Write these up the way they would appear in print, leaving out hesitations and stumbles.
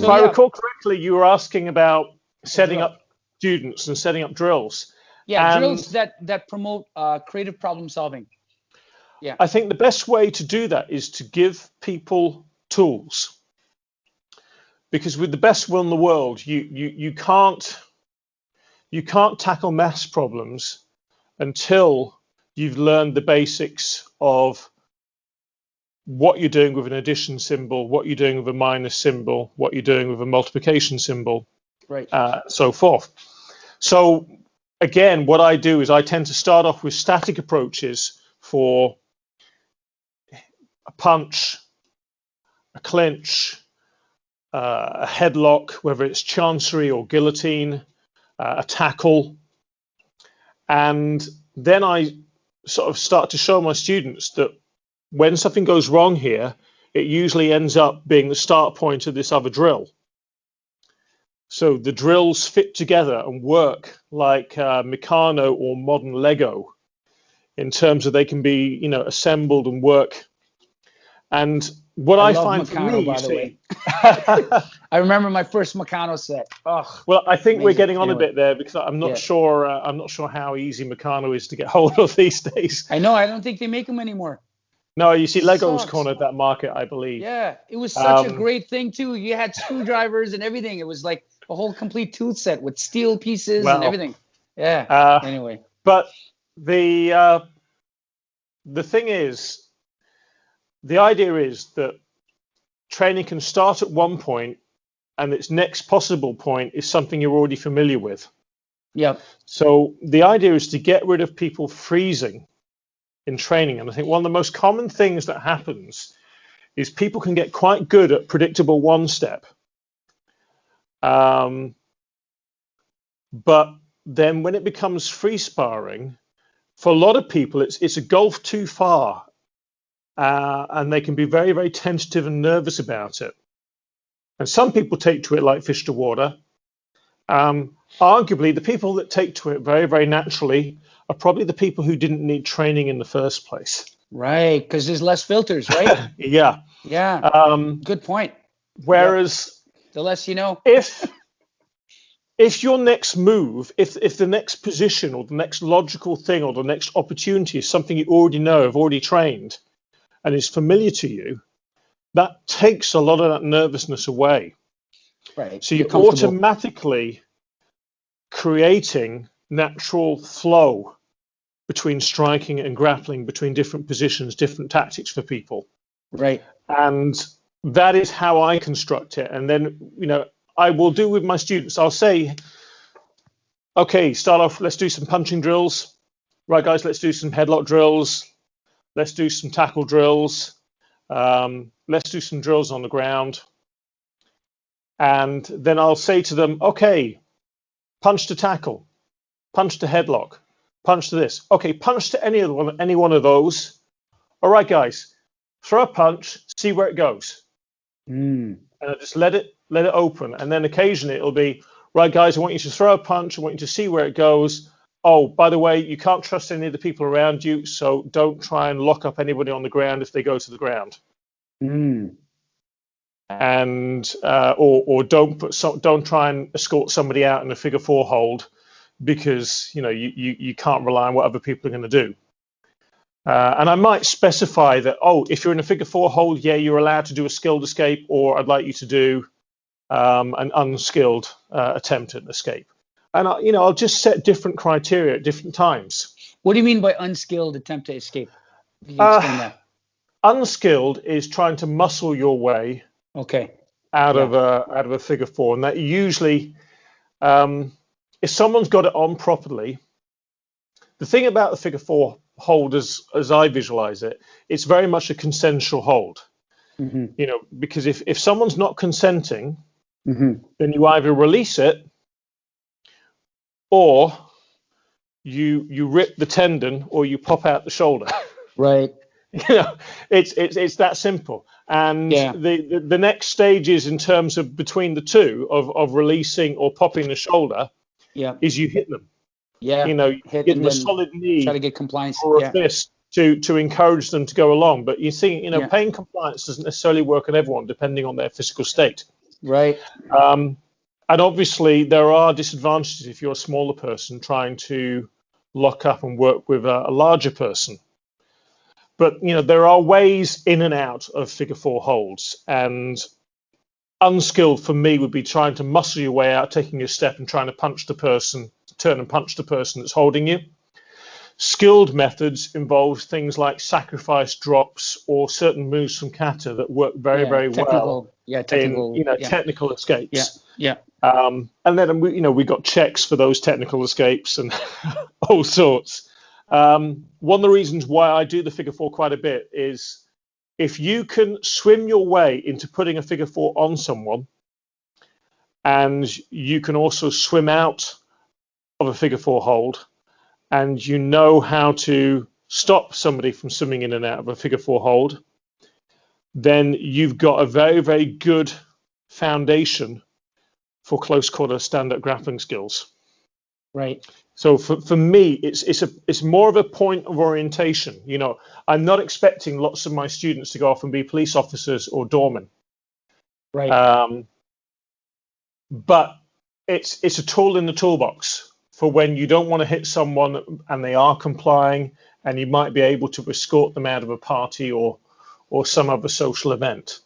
If I recall correctly, you were asking about setting up students and setting up drills. Yeah, drills that promote creative problem solving. Yeah. I think the best way to do that is to give people tools. Because with the best will in the world, you can't tackle maths problems until you've learned the basics of what you're doing with an addition symbol, what you're doing with a minus symbol, what you're doing with a multiplication symbol, right? So forth. So again, what I do is I tend to start off with static approaches for a punch, a clinch, a headlock, whether it's chancery or guillotine, a tackle. And then I sort of start to show my students that when something goes wrong here, it usually ends up being the start point of this other drill. So the drills fit together and work like Meccano or modern Lego in terms of they can be, you know, assembled and work. And what I find Meccano, for me, by you the see, way. I remember my first Meccano set. Oh, well, I think amazing. we're getting on Anyway. a bit there because I'm not sure. I'm not sure how easy Meccano is to get hold of these days. I know. I don't think they make them anymore. No, you see, Lego's cornered that market, I believe. Yeah, it was such a great thing too. You had screwdrivers and everything. It was like a whole complete tool set with steel pieces and everything. Yeah. Anyway, but the thing is, the idea is that training can start at one point, and its next possible point is something you're already familiar with. Yeah. So the idea is to get rid of people freezing in training. And I think one of the most common things that happens is people can get quite good at predictable one step. But then when it becomes free sparring, for a lot of people, it's a gulf too far. And they can be very, very tentative and nervous about it. And some people take to it like fish to water. Arguably, the people that take to it very, very naturally are probably the people who didn't need training in the first place. Right, because there's less filters, right? Yeah. Yeah. Good point. Whereas, the less you know. If your next move, if the next position or the next logical thing or the next opportunity is something you already know, have already trained, and is familiar to you, that takes a lot of that nervousness away. Right. So you're automatically creating natural flow between striking and grappling, between different positions, different tactics for people. Right. And that is how I construct it. And then, you know, I will do with my students, I'll say, okay, start off, let's do some punching drills. Right, guys, let's do some headlock drills. Let's do some tackle drills. Let's do some drills on the ground. And then I'll say to them, okay, punch to tackle, punch to headlock, punch to this. Okay, punch to any one of those. All right, guys, throw a punch, see where it goes. And I just let it open. And then occasionally it'll be, right, guys, I want you to throw a punch. I want you to see where it goes. Oh, by the way, you can't trust any of the people around you, so don't try and lock up anybody on the ground if they go to the ground. And or don't try and escort somebody out in a figure four hold, because you know you can't rely on what other people are going to do. And I might specify that, oh, if you're in a figure four hold, yeah, you're allowed to do a skilled escape, or I'd like you to do an unskilled attempt at an escape. And I'll just set different criteria at different times. What do you mean by unskilled attempt to escape? Can you explain that? Unskilled is trying to muscle your way out of a figure four, and that usually, if someone's got it on properly, the thing about the figure four hold, as I visualize it, it's very much a consensual hold. You know, because if someone's not consenting, then you either release it, or you rip the tendon, or you pop out the shoulder. Right. You know, it's that simple. And the next stages in terms of between the two of releasing or popping the shoulder, is you hit them. Yeah. You know, hit them a solid knee, try to get compliance, or a fist, to encourage them to go along. But you see, pain compliance doesn't necessarily work on everyone, depending on their physical state. Right. And obviously, there are disadvantages if you're a smaller person trying to lock up and work with a larger person. But there are ways in and out of figure four holds, and unskilled for me would be trying to muscle your way out, taking a step and trying to turn and punch the person that's holding you. Skilled methods involve things like sacrifice drops or certain moves from kata that work very well in technical escapes. And then we got checks for those technical escapes and all sorts. One of the reasons why I do the figure four quite a bit is if you can swim your way into putting a figure four on someone, and you can also swim out of a figure four hold, and you know how to stop somebody from swimming in and out of a figure four hold, then you've got a very, very good foundation for close quarter stand-up grappling skills. Right. So for me, it's more of a point of orientation. I'm not expecting lots of my students to go off and be police officers or doormen. Right. But it's a tool in the toolbox for when you don't want to hit someone and they are complying, and you might be able to escort them out of a party or some other social event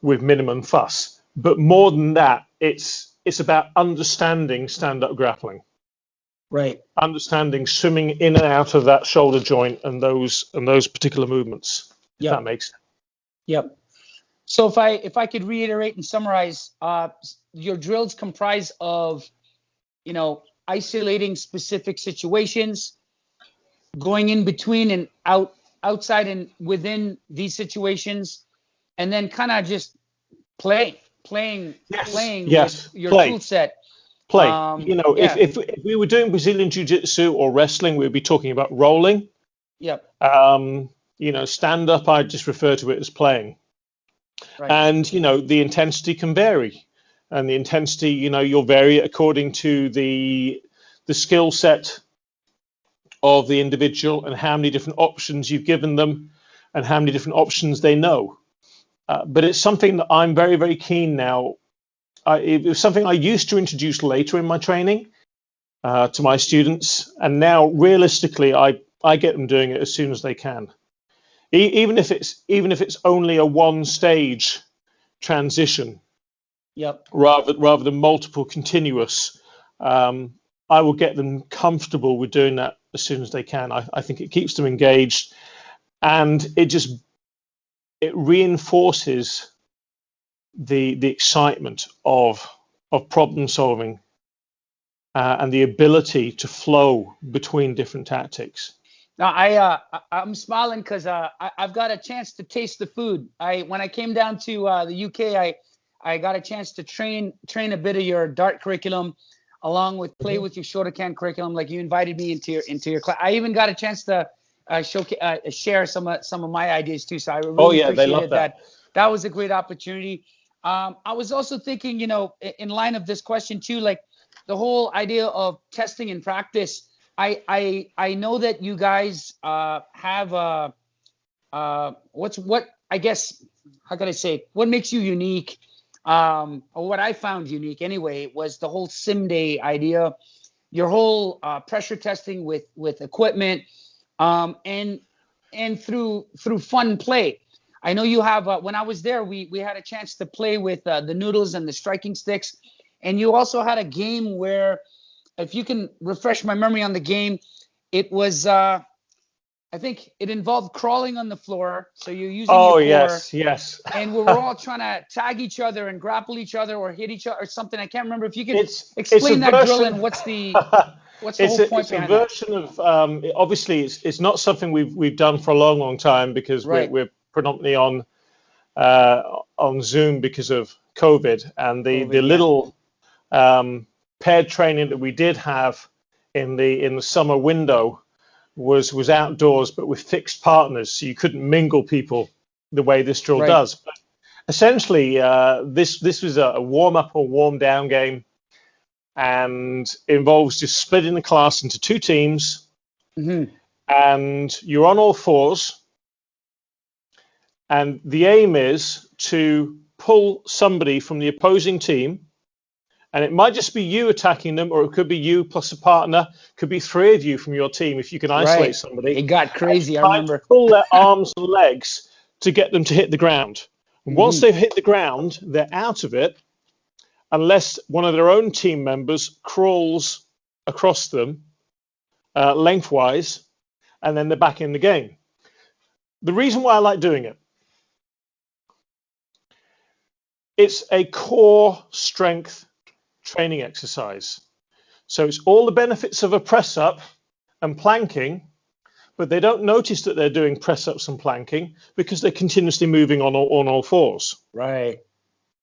with minimum fuss. But more than that, it's about understanding stand-up grappling. Right. Understanding swimming in and out of that shoulder joint and those particular movements. If that makes sense. Yep. So if I could reiterate and summarize, your drills comprise of, isolating specific situations, going in between and outside and within these situations, and then kind of just playing with your tool set. Play. If we were doing Brazilian Jiu-Jitsu or wrestling, we'd be talking about rolling. Yep. Stand up, I just refer to it as playing. Right. And the intensity can vary, and the intensity, you'll vary it according to the skill set of the individual and how many different options you've given them and how many different options they know. But it's something that I'm very, very keen now. It was something I used to introduce later in my training to my students, and now realistically, I get them doing it as soon as they can. Even if it's only a one-stage transition, rather than multiple continuous, I will get them comfortable with doing that as soon as they can. I think it keeps them engaged, and it reinforces the excitement of problem solving and the ability to flow between different tactics. Now I'm smiling because I've got a chance to taste the food. When I came down to the UK, I got a chance to train a bit of your D.A.R.T curriculum, along with play with your Shotokan curriculum. Like, you invited me into your class. I even got a chance to share some of my ideas too. So I really appreciated that. That was a great opportunity. I was also thinking, in line of this question too, like the whole idea of testing and practice. I know that you guys have what I guess, how can I say, what makes you unique, or what I found unique anyway, was the whole sim day idea, your whole pressure testing with equipment, and through fun play. I know you have when I was there, we had a chance to play with the noodles and the striking sticks, and you also had a game where, if you can refresh my memory on the game, it was I think it involved crawling on the floor. So you're using your core, yes. And we were all trying to tag each other and grapple each other or hit each other or something. I can't remember. If you could explain that drill and what's the whole point behind it. It's a version of obviously it's not something we've done for a long time, because we're predominantly on Zoom because of COVID, and the little paired training that we did have in the summer window was outdoors, but with fixed partners, so you couldn't mingle people the way this drill does. But essentially, this was a warm up or warm down game, and involves just splitting the class into two teams. and you're on all fours, and the aim is to pull somebody from the opposing team, and it might just be you attacking them, or it could be you plus a partner, could be three of you from your team if you can isolate somebody. It got crazy, I Try remember. to pull their arms and legs to get them to hit the ground. And once they've hit the ground, they're out of it, unless one of their own team members crawls across them lengthwise, and then they're back in the game. The reason why I like doing it, it's a core strength training exercise. So it's all the benefits of a press up and planking, but they don't notice that they're doing press ups and planking because they're continuously moving on all fours. Right.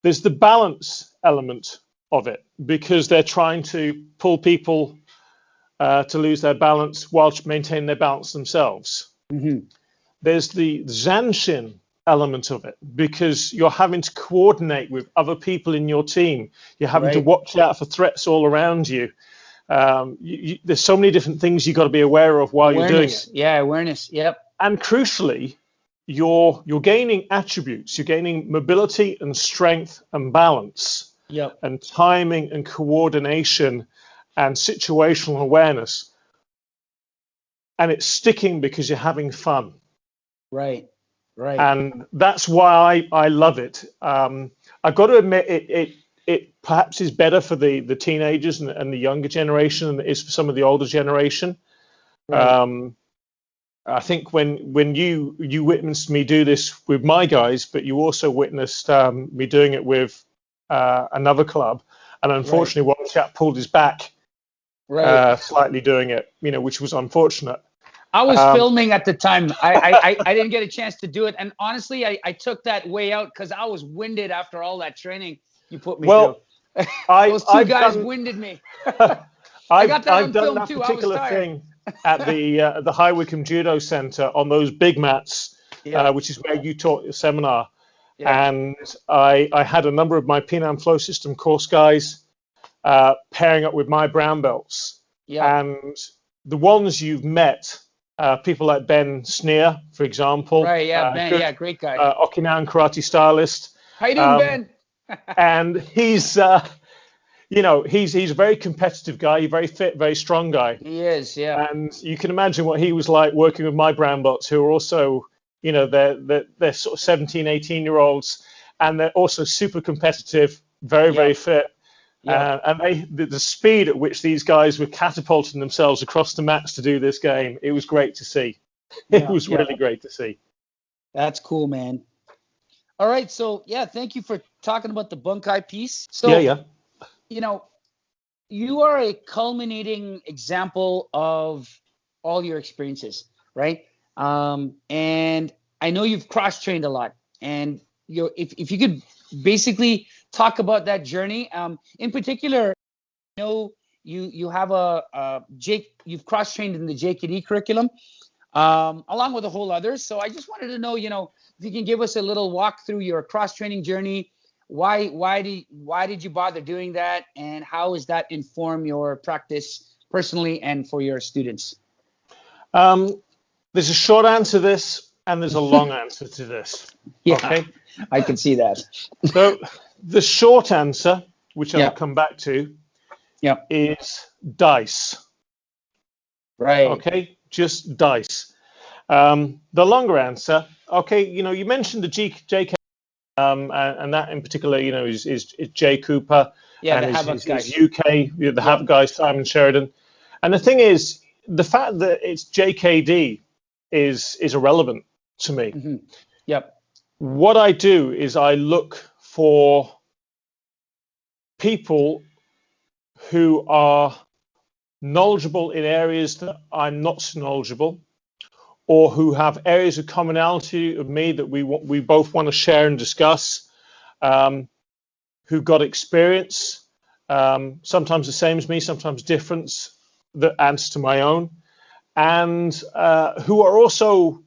There's the balance element of it because they're trying to pull people to lose their balance while maintaining their balance themselves. There's the Zanshin element of it because you're having to coordinate with other people in your team. You're having to watch out for threats all around you. There's so many different things you've got to be aware of while you're doing it. Yeah, awareness. Yep. And crucially, you're gaining attributes. You're gaining mobility and strength and balance. Yep. And timing and coordination and situational awareness. And it's sticking because you're having fun. Right. Right. And that's why I love it. I've got to admit, it perhaps is better for the teenagers and the younger generation than it is for some of the older generation. Right. I think when you witnessed me do this with my guys, but you also witnessed me doing it with another club, and unfortunately, one chap pulled his back slightly doing it, which was unfortunate. I was filming at the time. I didn't get a chance to do it. And honestly, I took that way out because I was winded after all that training you put me through. Those two guys winded me. I got that on film too. Particular thing at the High Wycombe Judo Centre on those big mats, which is where you taught your seminar. Yeah. And I had a number of my Penam Flow System course guys pairing up with my brown belts. Yeah. And the ones you've met, people like Ben Sneer, for example. Right, yeah, Ben, great guy. Okinawan karate stylist. How you doing, Ben? And he's, he's a very competitive guy, a very fit, very strong guy. He is, yeah. And you can imagine what he was like working with my brown belts, who are also, they're sort of 17, 18-year-olds, and they're also super competitive, very fit. Yeah. And the speed at which these guys were catapulting themselves across the mats to do this game, it was great to see. It was really great to see. That's cool, man. All right, so thank you for talking about the bunkai piece. So you are a culminating example of all your experiences, right? And I know you've cross-trained a lot, and if you could basically talk about that journey. In particular, you have you've cross-trained in the JKD curriculum, along with a whole others. So I just wanted to know, if you can give us a little walk through your cross-training journey. Why did you bother doing that, and how does that inform your practice personally and for your students? There's a short answer to this, and there's a long answer to this. Yeah, okay? I can see that. So the short answer, which I'll come back to, is dice. Right. Okay, just dice. The longer answer, you mentioned the JK, and that in particular, is Jay Cooper. Yeah, and the Havoc guys. UK, the Havoc guys, Simon Sheridan. And the thing is, the fact that it's JKD is irrelevant to me. Mm-hmm. Yep. What I do is I look for people who are knowledgeable in areas that I'm not so knowledgeable, or who have areas of commonality of me that we both want to share and discuss, who've got experience, sometimes the same as me, sometimes different, that adds to my own, and who are also,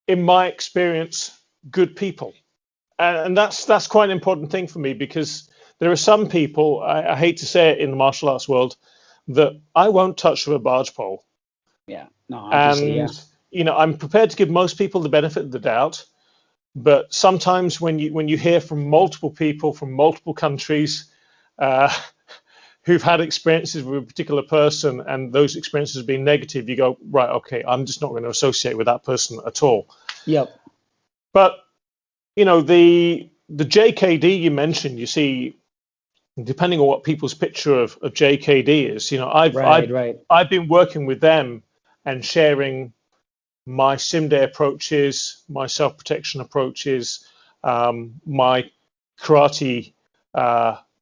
in my experience, good people. And that's quite an important thing for me, because there are some people, I hate to say it in the martial arts world, that I won't touch with a barge pole. Yeah. No, obviously, And yeah. I'm prepared to give most people the benefit of the doubt. But sometimes when you hear from multiple people from multiple countries uh, who've had experiences with a particular person, and those experiences have been negative, you go, right, okay, I'm just not going to associate with that person at all. Yep. But the JKD you mentioned, you see, depending on what people's picture of JKD is, Right, right, I've been working with them and sharing my sim day approaches, my self protection approaches, my karate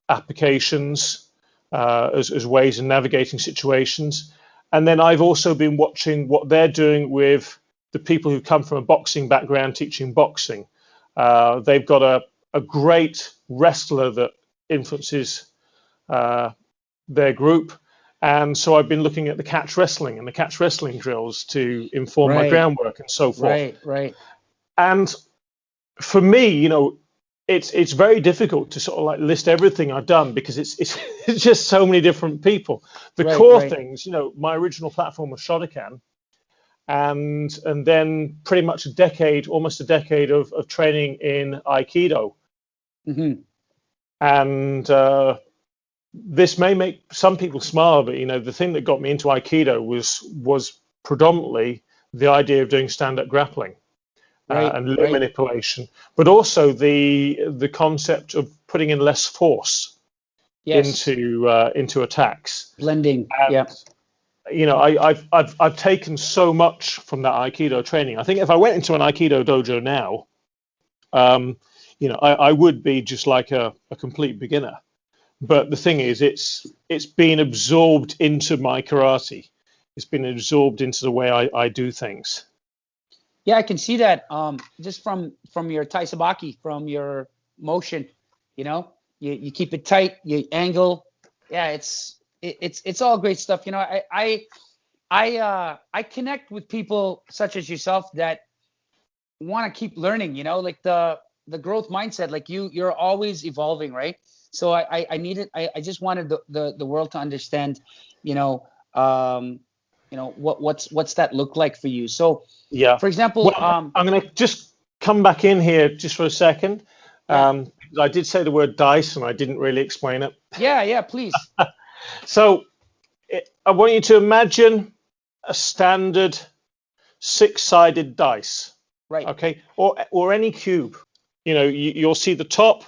applications as ways of navigating situations. And then I've also been watching what they're doing with the people who come from a boxing background teaching boxing. They've got a great wrestler that influences their group. And so I've been looking at the catch wrestling and the catch wrestling drills to inform my right, groundwork and so forth. right, right, And for me, it's very difficult to sort of like list everything I've done because it's just so many different people. The right, core right. things, my original platform was Shotokan, and then pretty much almost a decade of training in Aikido. Hmm. And this may make some people smile, but the thing that got me into Aikido was predominantly the idea of doing stand-up grappling Right, and limb right. manipulation, but also the concept of putting in less force Yes. into attacks. Blending. And Yeah. I've taken so much from that Aikido training. I think if I went into an Aikido dojo now, um, I would be just like a complete beginner. But the thing is, it's been absorbed into my karate. It's been absorbed into the way I do things. Yeah, I can see that. Just from your Tai Sabaki, from your motion, you keep it tight, you angle. Yeah, it's all great stuff. I connect with people such as yourself that want to keep learning. Like the growth mindset. Like you're always evolving, right? So I needed. I just wanted the world to understand. You know, what's that look like for you? So, Yeah. for example, Well, I'm going to just come back in here just for a second. yeah, Because I did say the word dice and I didn't really explain it. yeah, please. So I want you to imagine a standard six-sided dice, Right. okay, or any cube. You'll see the top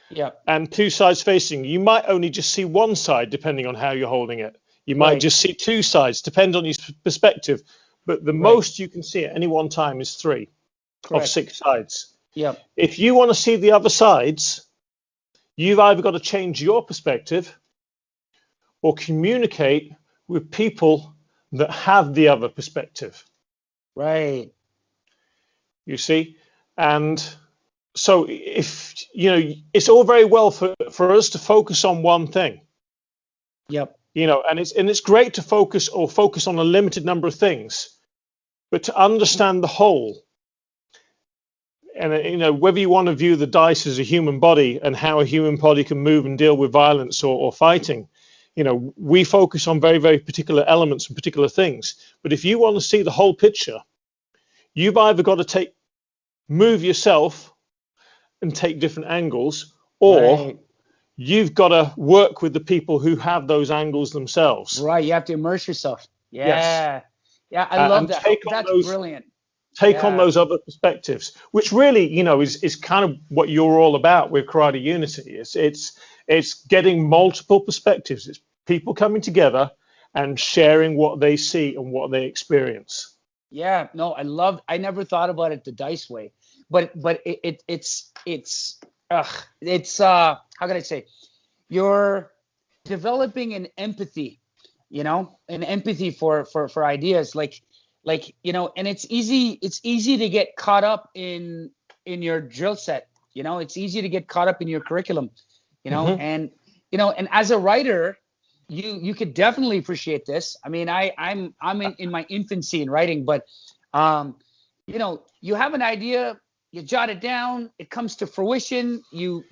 Yeah. and two sides facing. You might only just see one side depending on how you're holding it. You might Right. just see two sides, depend on your perspective. But the Right. most you can see at any one time is three of Correct. six sides. Yeah. If you want to see the other sides, you've either got to change your perspective or communicate with people that have the other perspective. Right. You see? And so if it's all very well for us to focus on one thing. Yep. And it's great to focus on a limited number of things, but to understand the whole. And whether you want to view the dice as a human body and how a human body can move and deal with violence or fighting, we focus on very, very particular elements and particular things. But if you want to see the whole picture, you've either got to move yourself and take different angles, or Right. you've got to work with the people who have those angles themselves. Right. You have to immerse yourself. Yes, Yeah. Yeah. I love and that. take on That's those brilliant. take on Yeah. those other perspectives, which really, is kind of what you're all about with Karate Unity. It's getting multiple perspectives. It's people coming together and sharing what they see and what they experience. Yeah. No, I never thought about it the dice way, but how can I say? You're developing an empathy for ideas and it's easy to get caught up in your drill set. It's easy to get caught up in your curriculum, Hmm. and as a writer, you could definitely appreciate this. I mean, I'm in my infancy in writing, but you have an idea, you jot it down, it comes to fruition, you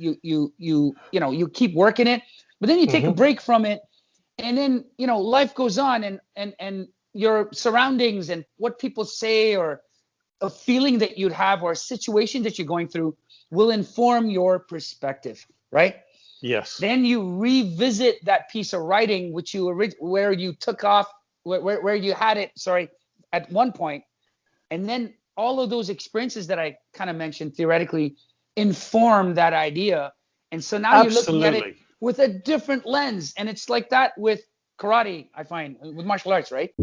keep working it, but then you take a Hmm. break from it, and then life goes on, and your surroundings and what people say, or a feeling that you'd have, or a situation that you're going through, will inform your perspective, right? Yes. Then you revisit that piece of writing which where you took off, where you had it, sorry, at one point, and then all of those experiences that I kind of mentioned theoretically inform that idea. And so now you're looking at it Absolutely. with a different lens. And it's like that with karate, I find, with martial arts, right?